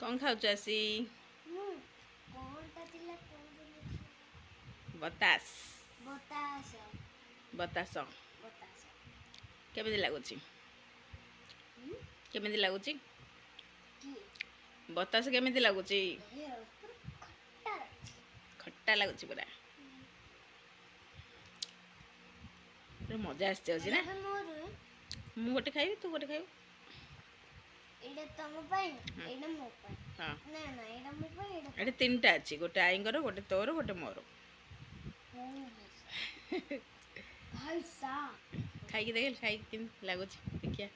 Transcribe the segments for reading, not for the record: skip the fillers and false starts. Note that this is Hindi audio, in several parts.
कौन खाऊच आसी बतास बतास केमिति लागुची केमिति लागुची बतास केमिति लागुची खट्टा लागुची पूरा मजा आसी ना मु गोटे खाइबी तू गोटे खाइबू एटा तम पाई एटा मो पाई हां ना ना एटा मो पाई एटा तीनटा अछि गोटे आईंगर गोटे तोर गोटे मोर भाई सा खाई के देख खाई के लागुची देखिया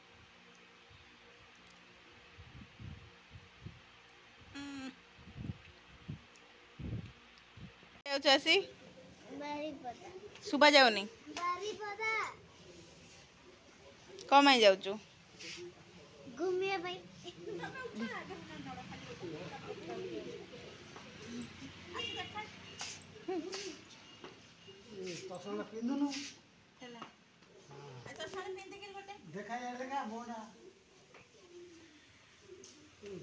आसी बारी पता सुबा जाउनी बारी पता कम आई जाउचु घूमिया भाई तसला पिंदुनु हैला ए तसला पिंदे के गोटे देखा मोना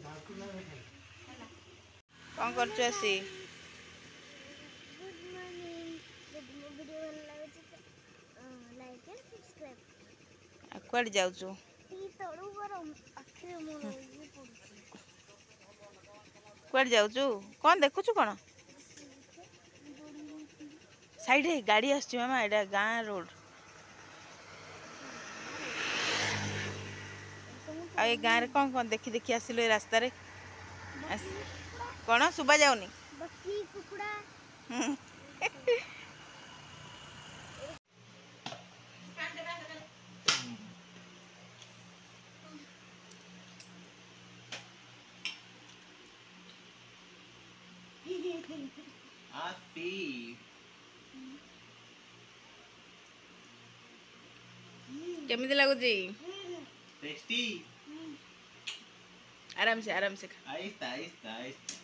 धातु ना देखा हैला कौन करछु आसी गुड मॉर्निंग यदि मो वीडियो भल लागे तो लाइक एंड सब्सक्राइब कुआड जाउचु ती तळु गरम आखिर मो ये पड़छ कुआड जाउचु कौन देखुचु कोन साइड है गाड़ी आछी मामा एडा गाँ रोड आ ए गाँ रे कौन कौन देखी देखी आसिलो ए रास्ता रे कौन सुबा जाउनी बकरी कुकुड़ा आसी केमिति लागुची टेस्टी आराम से खा आइस्ता आइस्ता आइस्ता